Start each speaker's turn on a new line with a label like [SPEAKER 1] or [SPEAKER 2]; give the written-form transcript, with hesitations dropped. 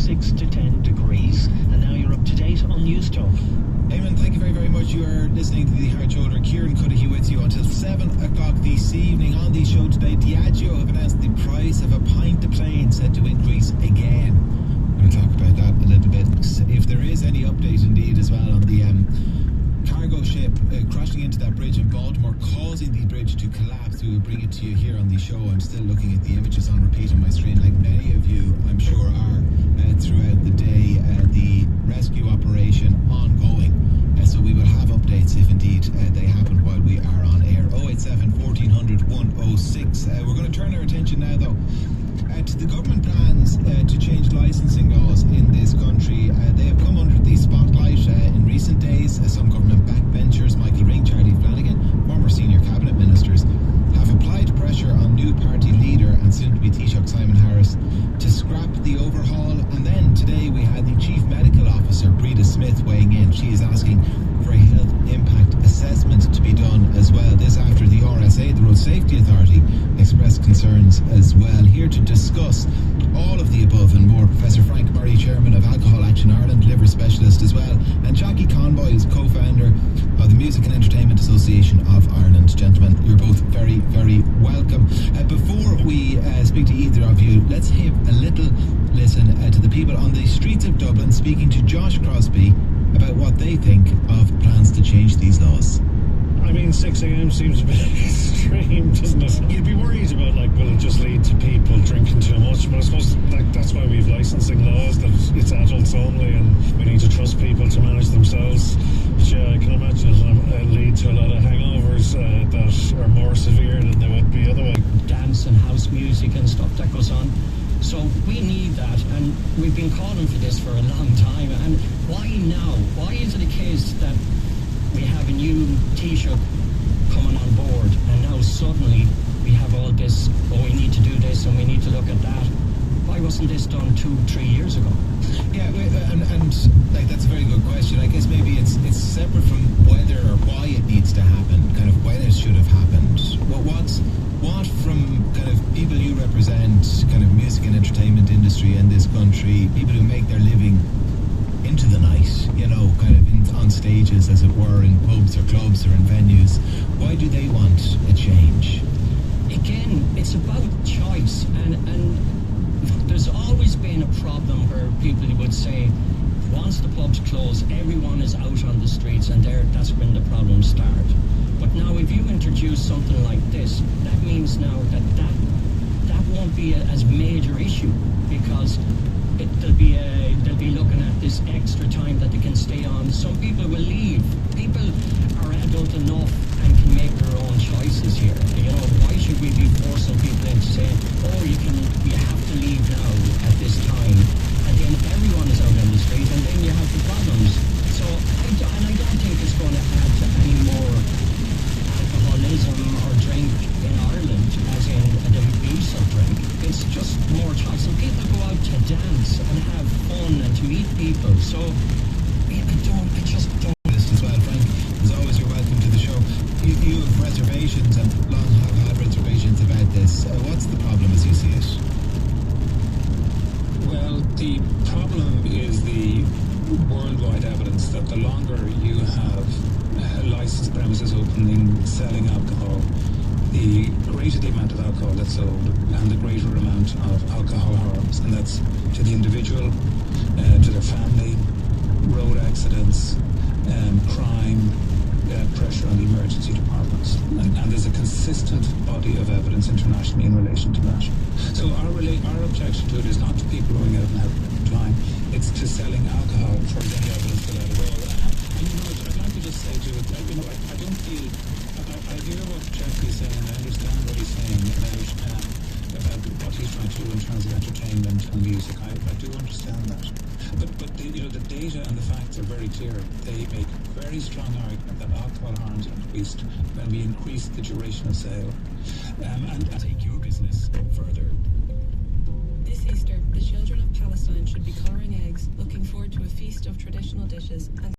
[SPEAKER 1] 6 to 10 degrees. And now you're up to date on News Talk.
[SPEAKER 2] Eamon, thank you very, very much. You are listening to the Hard Shoulder. Kieran Cuddihy with you until 7 o'clock this evening. On the show today, Diageo have announced the price of a pint of plain set to increase again. We're going to talk about that a little bit. If there is any update indeed as well on the cargo ship crashing into that bridge in Baltimore, causing the bridge to collapse. We will bring it to you here on the show. I'm still looking at the images on repeat on my screen, like many of you I'm sure are, throughout the day. The rescue operation ongoing, so we will have updates if indeed they happen while we are on air. 087 1400 106. We're going to turn our attention now though to the government plans to change licensing laws in this country. They have come under the spotlight in recent days. Some government backbenchers, Michael Ring, Charlie Flanagan, former senior cabinet ministers, have applied pressure on new party leader and soon-to-be Taoiseach Simon Harris to scrap the overhaul. And then today we had the Chief Medical Officer, Breda Smith, weighing in. She is asking for a health impact assessment to be done as well. This after the RSA, the Road Safety Authority, expressed concerns as well. Here to discuss all of the above and more, Professor Frank Murray, Chairman of Alcohol Action Ireland, liver specialist as well, and Jackie Conboy is co-founder of the Music and Entertainment Association of Ireland. Gentlemen, you're both very, very welcome. Before we speak to either of you, let's have a little listen to the people on the streets of Dublin speaking to Josh Crosby about what they think of plans to change these laws.
[SPEAKER 3] I mean, 6 a.m. seems a bit extreme, doesn't it? You'd be worried about, like, will it just lead to people drinking too much? But I suppose, like, that's why we have licensing laws, that it's adults only, and we need to trust people to manage themselves. Which I can imagine it'll lead to a lot of hangovers that are more severe than they would be otherwise.
[SPEAKER 1] Dance and house music and stuff that goes on. So we need that, and we've been calling for this for a long time. And why now? Why is it a case that we have a new Taoiseach coming on board, and now suddenly we have all this, we need to do this and we need to look at that? Why wasn't this done 2-3 years ago?
[SPEAKER 2] Yeah, and like, that's a very good question. I guess maybe it's separate from whether or why it needs to happen, kind of when it should have happened. What from kind of people you represent, kind of music and entertainment industry in this country, people who make their living into the night, you know, kind of on stages, as it were, in pubs or clubs or in venues, why do they want a change?
[SPEAKER 1] Again, it's about choice, and there's always been a problem where people would say, once the pubs close, everyone is out on the streets, and that's when the problems start. But now if you introduce something like this, that means now that won't be as major issue, because they'll be looking at this extra time that they can stay on. Some people will leave. People are adult enough and can make their own choices here. You know, why should we be forcing people into saying, oh, you have to leave now at this time, and then everyone is out on the street, and then you have the problems. So I don't think it's going to add to any more alcoholism or drink in Ireland, as in the abuse of drink. It's just more choice, and people go out to dance and have fun and to meet people. So I just don't.
[SPEAKER 2] This as well, Frank. As always, you're welcome to the show. You have reservations and long have had reservations about this. What's the problem as you see it?
[SPEAKER 4] Well, the problem is the worldwide evidence that the longer you have licensed premises opening, selling alcohol, the greater the amount of alcohol that's sold and the greater amount of alcohol harms, and that's to the individual, to their family, road accidents, crime, pressure on the emergency departments, and there's a consistent body of evidence internationally in relation to that. So our objection to it is not to people going out and having a good time, it's to selling alcohol for any evidence that at all. And you know, I'd like to just say to it, I don't feel, I hear what Jeffrey's saying, and I understand what he's saying about what he's trying to do in terms of entertainment and music. I do understand that. But the data and the facts are very clear. They make a very strong argument that alcohol harms increased when we increased the duration of sale. And
[SPEAKER 1] take your business further.
[SPEAKER 5] This Easter, the children of Palestine should be colouring eggs, looking forward to a feast of traditional dishes and